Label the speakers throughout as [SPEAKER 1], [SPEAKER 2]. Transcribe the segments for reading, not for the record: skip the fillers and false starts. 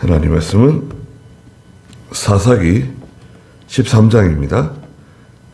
[SPEAKER 1] 하나님 말씀은 사사기 13장입니다.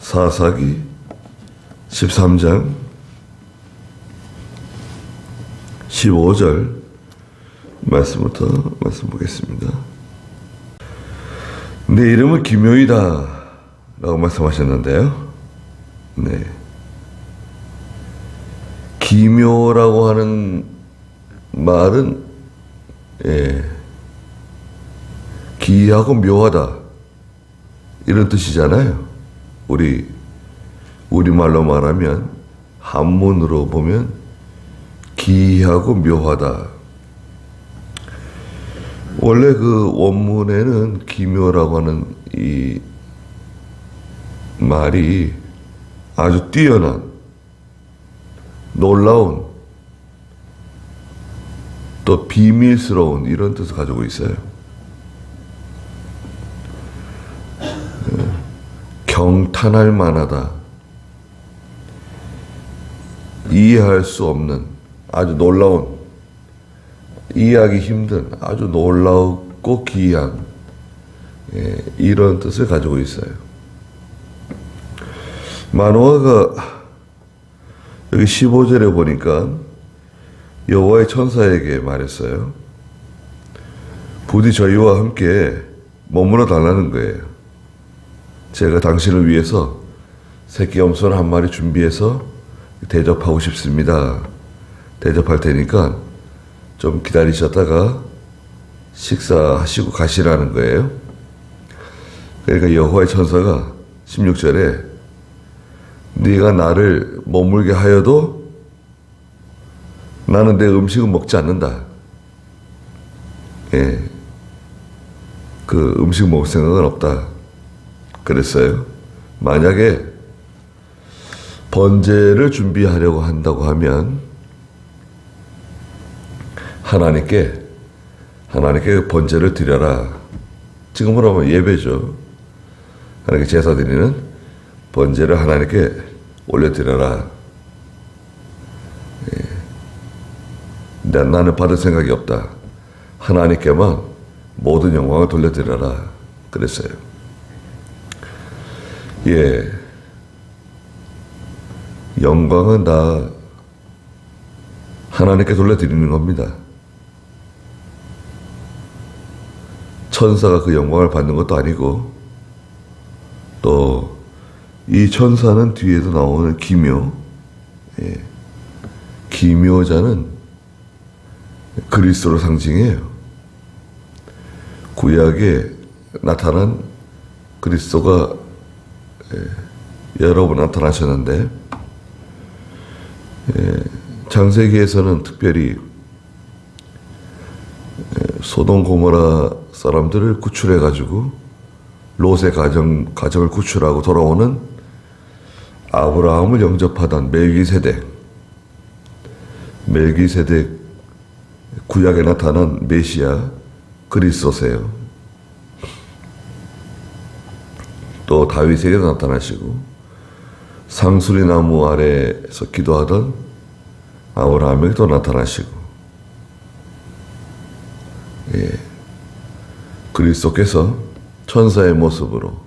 [SPEAKER 1] 사사기 13장 15절 말씀부터 말씀 보겠습니다. 내 이름은 기묘이다 라고 말씀하셨는데요. 네. 기묘라고 하는 말은 기이하고 묘하다 이런 뜻이잖아요. 우리말로 말하면 한문으로 보면 기이하고 묘하다. 원래 그 원문에는 기묘라고 하는 이 말이 아주 뛰어난, 놀라운, 또 비밀스러운 이런 뜻을 가지고 있어요. 경탄할 만하다. 이해할 수 없는 아주 놀라운, 이해하기 힘든 아주 놀랍고 기이한 이런 뜻을 가지고 있어요. 마노아가 여기 15절에 보니까 여호와의 천사에게 말했어요. 부디 저희와 함께 머물러 달라는 거예요. 제가 당신을 위해서 새끼 염소 한 마리 준비해서 대접하고 싶습니다. 대접할 테니까 좀 기다리셨다가 식사하시고 가시라는 거예요. 그러니까 여호와의 천사가 16절에 네가 나를 머물게 하여도 나는 내 음식을 먹지 않는다. 그 음식 먹을 생각은 없다. 그랬어요. 만약에 번제를 준비하려고 한다고 하면 하나님께 번제를 드려라. 지금으로 하면 예배죠. 하나님께 제사 드리는 번제를 하나님께 올려드려라. 나는 받을 생각이 없다. 하나님께만 모든 영광을 돌려드려라. 그랬어요. 영광은 다 하나님께 돌려드리는 겁니다. 천사가 그 영광을 받는 것도 아니고, 또 이 천사는 뒤에도 나오는 기묘, 기묘자는 그리스도를 상징해요. 구약에 나타난 그리스도가 여러 번 나타나셨는데, 창세기에서는 특별히 소돔 고모라 사람들을 구출해가지고 롯의 가정을 구출하고 돌아오는 아브라함을 영접하던 멜기세덱 구약에 나타난 메시아 그리스도세요. 또 다윗에게도 나타나시고 상수리 나무 아래에서 기도하던 아브라함에게도 나타나시고, 그리스도께서 천사의 모습으로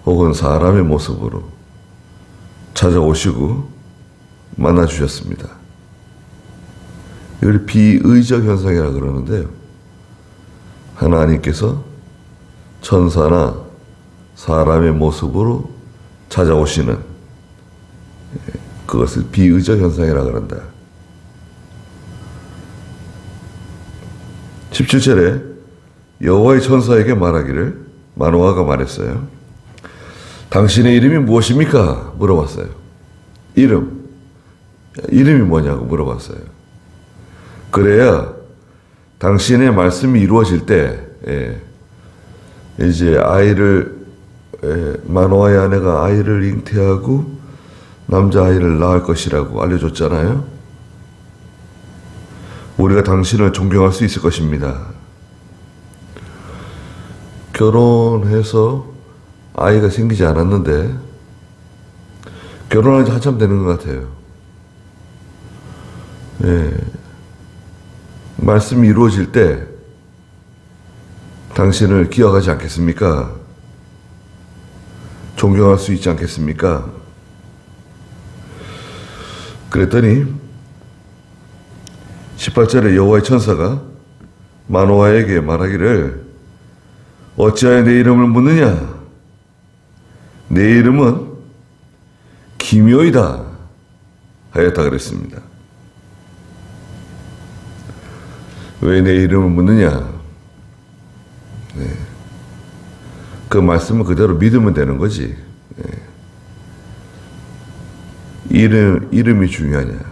[SPEAKER 1] 혹은 사람의 모습으로 찾아오시고 만나주셨습니다. 이걸 비의적 현상이라고 그러는데요. 하나님께서 천사나 사람의 모습으로 찾아오시는 그것을 비의적 현상이라고 그런다. 17절에 여호와의 천사에게 말하기를, 마노아가 말했어요. 당신의 이름이 무엇입니까? 물어봤어요. 이름이 뭐냐고 물어봤어요. 그래야 당신의 말씀이 이루어질 때 이제 마노아의 아내가 아이를 잉태하고 남자아이를 낳을 것이라고 알려줬잖아요. 우리가 당신을 존경할 수 있을 것입니다. 결혼해서 아이가 생기지 않았는데 결혼한 지 한참 되는 것 같아요. 말씀이 이루어질 때 당신을 기억하지 않겠습니까? 존경할 수 있지 않겠습니까? 그랬더니 18절에 여호와의 천사가 마노아에게 말하기를 어찌하여 내 이름을 묻느냐? 내 이름은 기묘이다 하였다 그랬습니다. 왜 내 이름을 묻느냐? 네. 그 말씀을 그대로 믿으면 되는 거지. 네. 이름이 중요하냐?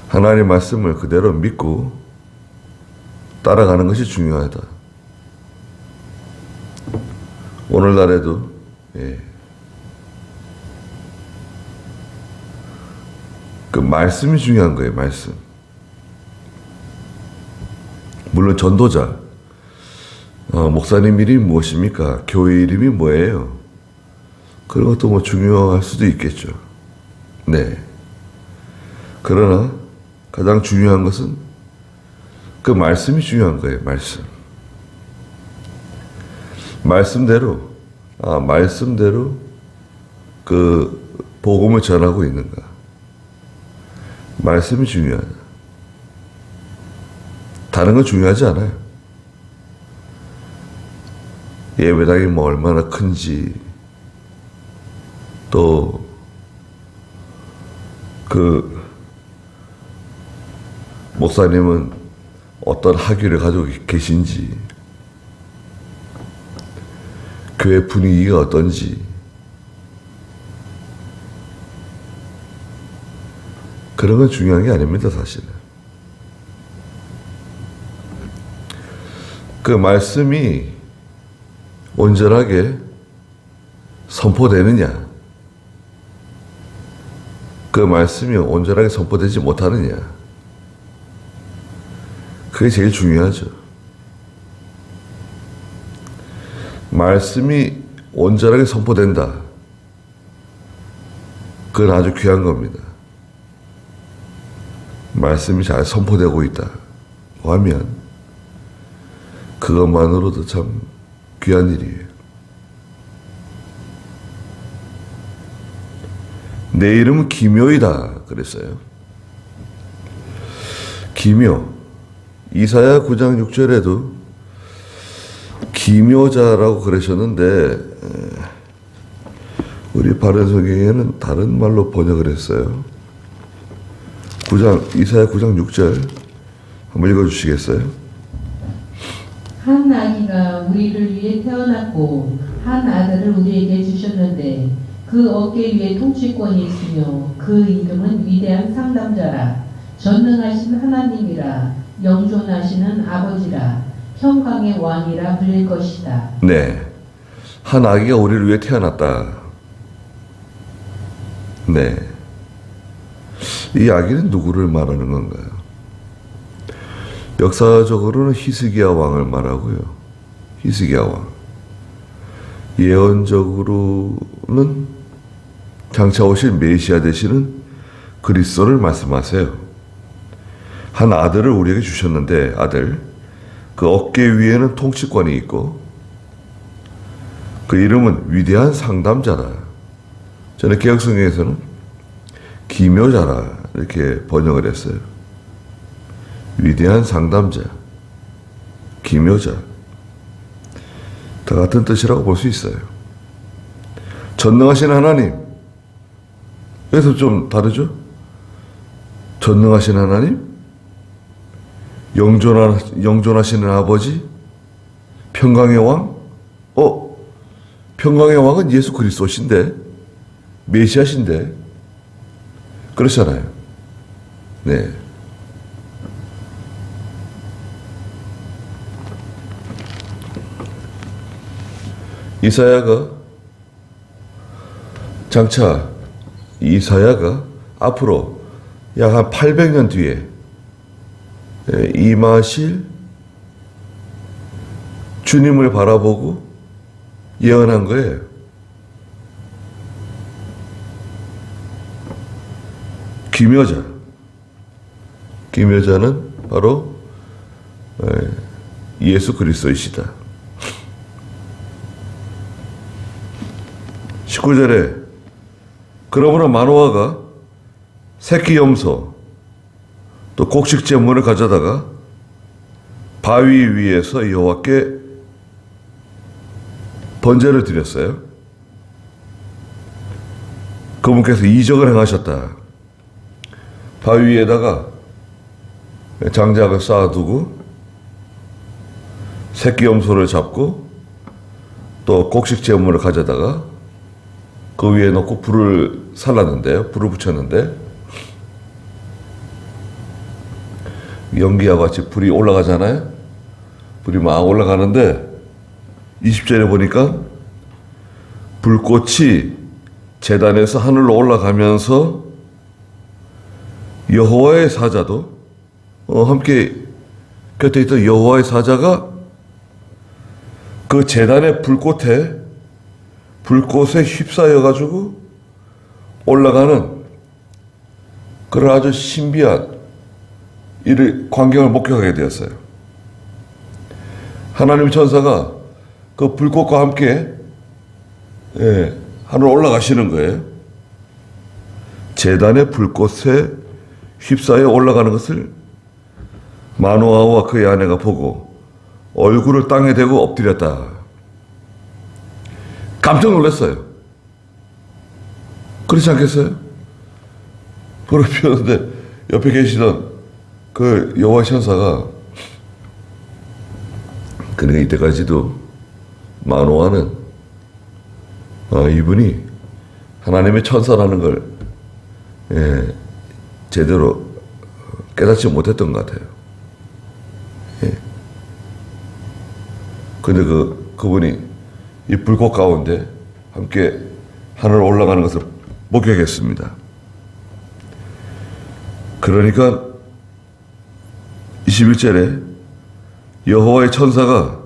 [SPEAKER 1] 하나님의 말씀을 그대로 믿고 따라가는 것이 중요하다. 오늘날에도 그 말씀이 중요한 거예요. 말씀. 물론 전도자, 목사님 이름이 무엇입니까? 교회 이름이 뭐예요? 그런 것도 뭐 중요할 수도 있겠죠. 네. 그러나 가장 중요한 것은 그 말씀이 중요한 거예요. 말씀. 말씀대로 그 복음을 전하고 있는가. 말씀이 중요하다. 다른 건 중요하지 않아요. 예배당이 뭐 얼마나 큰지, 또 그 목사님은 어떤 학위를 가지고 계신지, 교회 분위기가 어떤지, 그런 건 중요한 게 아닙니다, 사실은. 그 말씀이 온전하게 선포되느냐, 그 말씀이 온전하게 선포되지 못하느냐, 그게 제일 중요하죠. 말씀이 온전하게 선포된다. 그건 아주 귀한 겁니다. 말씀이 잘 선포되고 있다고 하면 그것만으로도 참 귀한 일이에요. 내 이름은 기묘이다 그랬어요. 기묘. 이사야 9장 6절에도 기묘자라고 그러셨는데 우리 바른 성경에는 다른 말로 번역을 했어요. 이사야 9장 6절 한번 읽어주시겠어요?
[SPEAKER 2] 한 아기가 우리를 위해 태어났고 한 아들을 우리에게 주셨는데 그 어깨 위에 통치권이 있으며 그 이름은 위대한 상담자라 전능하신 하나님이라 영존하시는 아버지라 평강의 왕이라 불릴 것이다.
[SPEAKER 1] 네, 한 아기가 우리를 위해 태어났다. 네, 이 아기는 누구를 말하는 건가요? 역사적으로는 히스기야 왕을 말하고요. 히스기야 왕. 예언적으로는 장차 오실 메시아 되시는 그리스도를 말씀하세요. 한 아들을 우리에게 주셨는데 아들, 그 어깨 위에는 통치권이 있고 그 이름은 위대한 상담자라. 저는 개혁성경에서는 기묘자라 이렇게 번역을 했어요. 위대한 상담자, 기묘자, 다 같은 뜻이라고 볼 수 있어요. 전능하신 하나님, 여기서 좀 다르죠? 전능하신 하나님, 영존하시는 아버지, 평강의 왕. 평강의 왕은 예수 그리스도신데, 메시아신데, 그렇잖아요. 네. 이사야가 앞으로 약 한 800년 뒤에 임하실 주님을 바라보고 예언한 거예요. 기묘자는 바로 예수 그리스도이시다. 19절에 그러므로 마노아가 새끼 염소 또 곡식 제물을 가져다가 바위 위에서 여호와께 번제를 드렸어요. 그분께서 이적을 행하셨다. 바위 위에다가 장작을 쌓아두고 새끼 염소를 잡고 또 곡식 제물을 가져다가 그 위에 놓고 불을 살랐는데요. 불을 붙였는데 연기와 같이 불이 올라가잖아요. 불이 막 올라가는데 20절에 보니까 불꽃이 제단에서 하늘로 올라가면서 여호와의 사자도 함께 곁에 있던 여호와의 사자가 그 제단의 불꽃에 휩싸여 가지고 올라가는 그런 아주 신비한 이 광경을 목격하게 되었어요. 하나님의 천사가 그 불꽃과 함께 하늘 올라가시는 거예요. 제단의 불꽃에 휩싸여 올라가는 것을 마노아와 그의 아내가 보고 얼굴을 땅에 대고 엎드렸다. 깜짝 놀랐어요. 그렇지 않겠어요? 불을 피웠는데 옆에 계시던 그 여호와 천사가 그러니까 이때까지도 마노아는 이분이 하나님의 천사라는 걸 제대로 깨닫지 못했던 것 같아요. 근데 그분이 이 불꽃 가운데 함께 하늘 올라가는 것을 목격했습니다. 그러니까 21절에 여호와의 천사가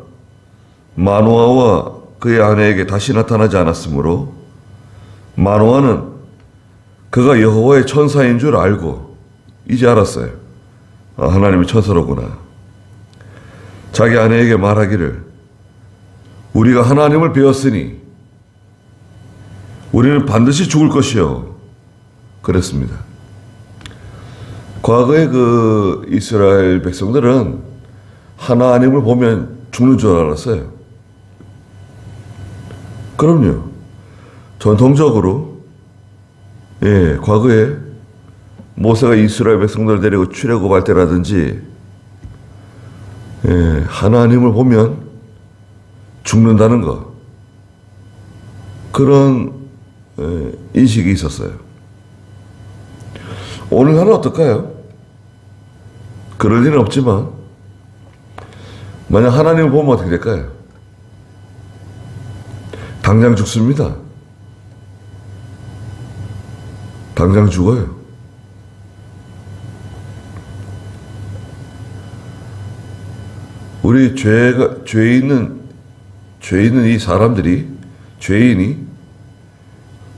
[SPEAKER 1] 마노아와 그의 아내에게 다시 나타나지 않았으므로 마노아는 그가 여호와의 천사인 줄 알고 이제 알았어요. 하나님의 천사로구나. 자기 아내에게 말하기를 우리가 하나님을 배웠으니 우리는 반드시 죽을 것이요. 그랬습니다. 과거에 그 이스라엘 백성들은 하나님을 보면 죽는 줄 알았어요. 그럼요. 전통적으로 과거에 모세가 이스라엘 백성들을 데리고 출애굽할 때라든지 하나님을 보면 죽는다는 것, 그런 인식이 있었어요. 오늘날은 어떨까요? 그럴 일은 없지만 만약 하나님을 보면 어떻게 될까요? 당장 죽습니다. 당장 죽어요. 우리 죄 있는 이 사람들이, 죄인이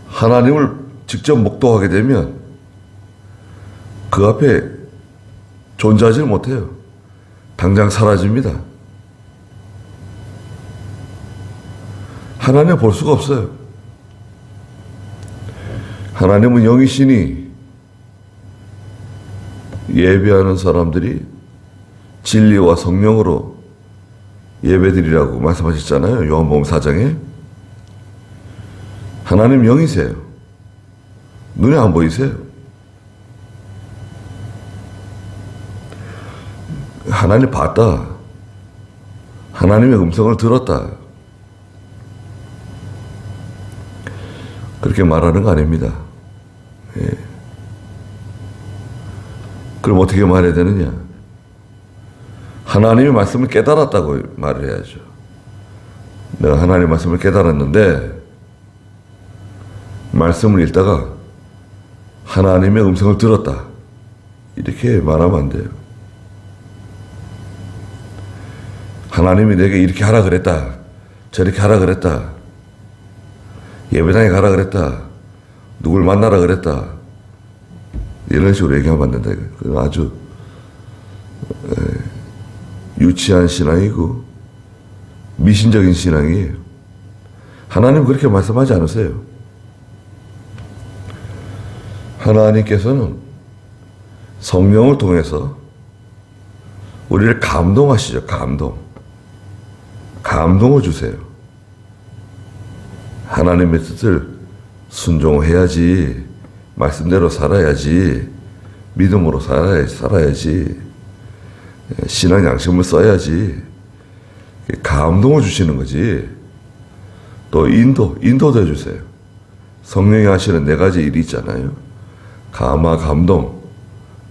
[SPEAKER 1] 하나님을 직접 목도하게 되면 그 앞에 존재하지 못해요. 당장 사라집니다. 하나님을 볼 수가 없어요. 하나님은 영이시니 예배하는 사람들이 진리와 성령으로 예배드리라고 말씀하셨잖아요. 요한복음 4장에. 하나님 영이세요. 눈에 안 보이세요. 하나님 봤다. 하나님의 음성을 들었다. 그렇게 말하는 거 아닙니다. 그럼 어떻게 말해야 되느냐? 하나님의 말씀을 깨달았다고 말을 해야죠. 내가 하나님의 말씀을 깨달았는데 말씀을 읽다가 하나님의 음성을 들었다. 이렇게 말하면 안 돼요. 하나님이 내게 이렇게 하라 그랬다. 저렇게 하라 그랬다. 예배당에 가라 그랬다. 누굴 만나라 그랬다. 이런 식으로 얘기하면 안 된다. 그건 아주 유치한 신앙이고 미신적인 신앙이에요. 하나님 그렇게 말씀하지 않으세요. 하나님께서는 성령을 통해서 우리를 감동하시죠. 감동을 주세요. 하나님의 뜻을 순종해야지, 말씀대로 살아야지, 믿음으로 살아야지, 신앙 양심을 써야지, 감동을 주시는 거지. 또 인도도 해주세요. 성령이 하시는 4가지 일이 있잖아요. 감화, 감동,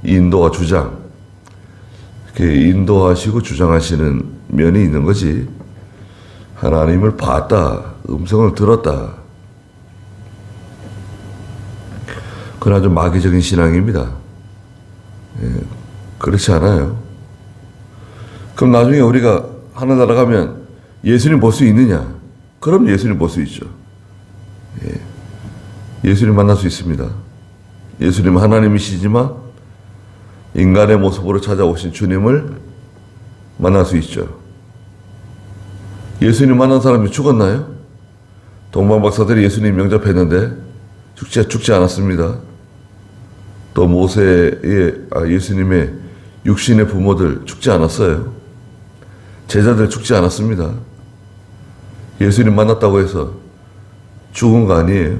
[SPEAKER 1] 인도와 주장. 이렇게 인도하시고 주장하시는 면이 있는 거지. 하나님을 봤다, 음성을 들었다. 그건 아주 마귀적인 신앙입니다. 그렇지 않아요. 그럼 나중에 우리가 하늘나라 가면 예수님 볼 수 있느냐? 그럼 예수님 볼 수 있죠. 예수님 만날 수 있습니다. 예수님 하나님이시지만 인간의 모습으로 찾아오신 주님을 만날 수 있죠. 예수님 만난 사람이 죽었나요? 동방박사들이 예수님 영접했는데 죽지 않았습니다. 또 예수님의 육신의 부모들 죽지 않았어요. 제자들 죽지 않았습니다. 예수님 만났다고 해서 죽은 거 아니에요.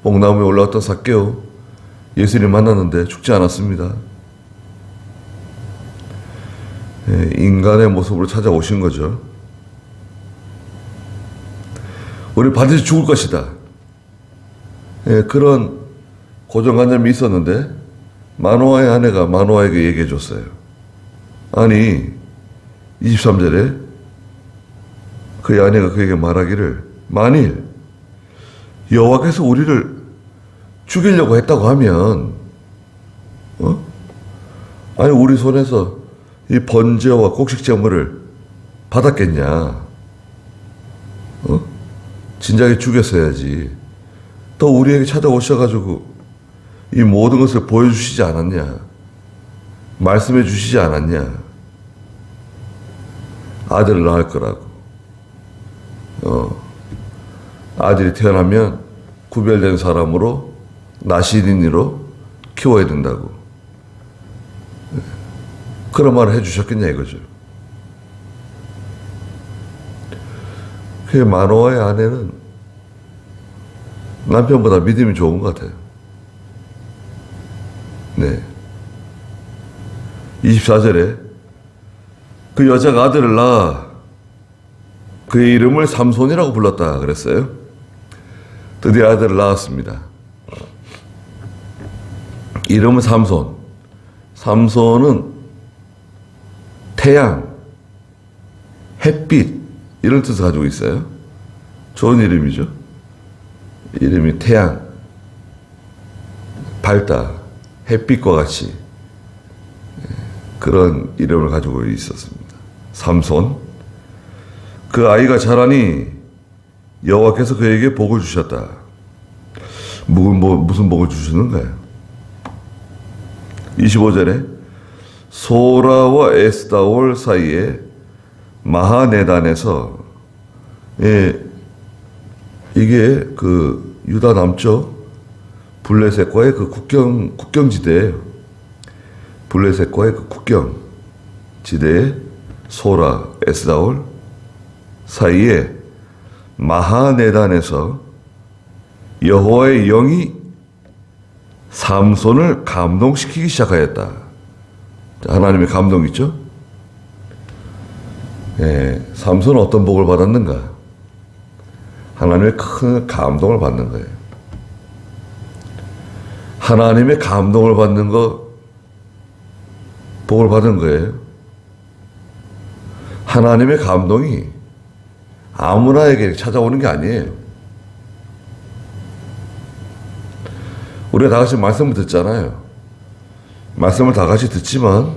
[SPEAKER 1] 뽕나무에 올라왔던 삭개오 예수님 만났는데 죽지 않았습니다. 인간의 모습으로 찾아오신 거죠. 우리 반드시 죽을 것이다. 그런 고정관념이 있었는데 마노아의 아내가 마노아에게 얘기해 줬어요. 아니 23절에 그의 아내가 그에게 말하기를 만일 여호와께서 우리를 죽이려고 했다고 하면 아니 우리 손에서 이 번제와 곡식 제물을 받았겠냐? 진작에 죽였어야지. 또 우리에게 찾아오셔가지고 이 모든 것을 보여주시지 않았냐? 말씀해 주시지 않았냐? 아들을 낳을 거라고. 아들이 태어나면 구별된 사람으로 나시린이로 키워야 된다고. 그런 말을 해주셨겠냐 이거죠. 그 마노아의 아내는 남편보다 믿음이 좋은 것 같아요. 네. 24절에 그 여자가 아들을 낳아 그의 이름을 삼손이라고 불렀다 그랬어요. 드디어 아들을 낳았습니다. 이름은 삼손. 삼손은 태양, 햇빛 이런 뜻을 가지고 있어요. 좋은 이름이죠. 이름이 태양, 밝다, 햇빛과 같이 그런 이름을 가지고 있었습니다. 삼손. 그 아이가 자라니 여호와께서 그에게 복을 주셨다. 무슨 복을 주시는가요? 25절에 소라와 에스다올 사이에 마하네단에서 이게 그 유다 남쪽 블레셋과의 그 국경지대예요. 블레셋과의 그 국경지대에 소라, 에스다올 사이에 마하네단에서 여호와의 영이 삼손을 감동시키기 시작하였다. 하나님의 감동 있죠? 삼손은 어떤 복을 받았는가? 하나님의 큰 감동을 받는 거예요. 하나님의 감동을 받는 거 복을 받은 거예요. 하나님의 감동이 아무나에게 찾아오는 게 아니에요. 우리가 다 같이 말씀을 듣잖아요. 말씀을 다 같이 듣지만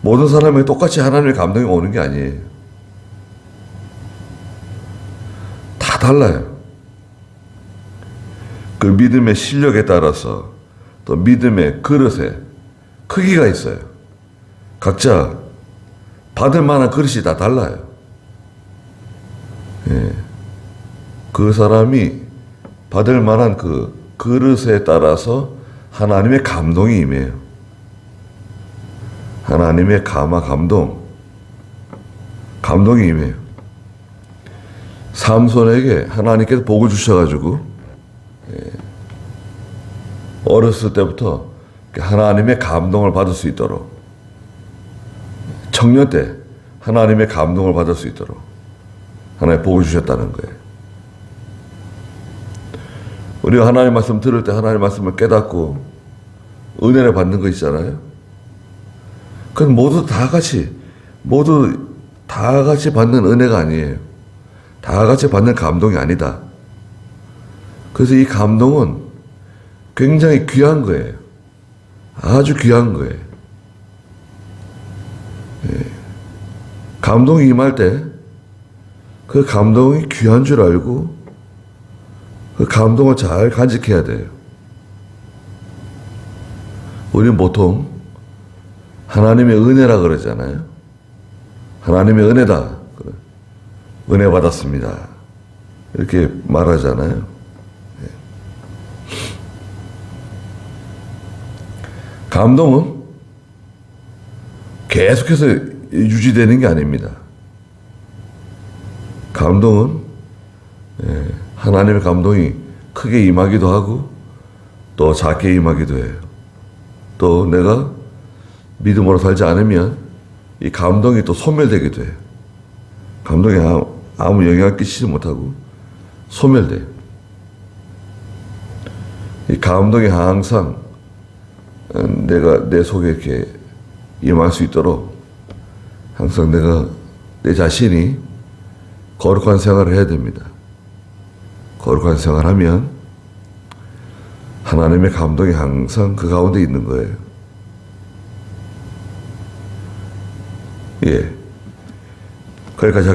[SPEAKER 1] 모든 사람에게 똑같이 하나님의 감동이 오는 게 아니에요. 다 달라요. 그 믿음의 실력에 따라서 또 믿음의 그릇에 크기가 있어요. 각자 받을 만한 그릇이 다 달라요. 예. 그 사람이 받을 만한 그 그릇에 따라서 하나님의 감동이 임해요. 하나님의 감동이 임해요. 삼손에게 하나님께서 복을 주셔가지고 어렸을 때부터 하나님의 감동을 받을 수 있도록, 청년 때 하나님의 감동을 받을 수 있도록 하나님 복을 주셨다는 거예요. 우리가 하나님 말씀 들을 때 하나님 말씀을 깨닫고 은혜를 받는 거 있잖아요. 그건 모두 다 같이 받는 은혜가 아니에요. 다 같이 받는 감동이 아니다. 그래서 이 감동은 굉장히 귀한 거예요. 아주 귀한 거예요. 예. 감동이 임할 때 그 감동이 귀한 줄 알고 그 감동을 잘 간직해야 돼요. 우리는 보통 하나님의 은혜라 그러잖아요. 하나님의 은혜다. 은혜 받았습니다. 이렇게 말하잖아요. 감동은 계속해서 유지되는 게 아닙니다. 감동은 하나님의 감동이 크게 임하기도 하고 또 작게 임하기도 해요. 또 내가 믿음으로 살지 않으면 이 감동이 또 소멸되기도 해요. 감동이 아무 영향을 끼치지 못하고 소멸돼요. 이 감동이 항상 내가 내 속에 이렇게 임할 수 있도록 항상 내가 내 자신이 거룩한 생활을 해야 됩니다. 거룩한 생활하면 하나님의 감동이 항상 그 가운데 있는 거예요. 예. 거기까지 하겠습니다.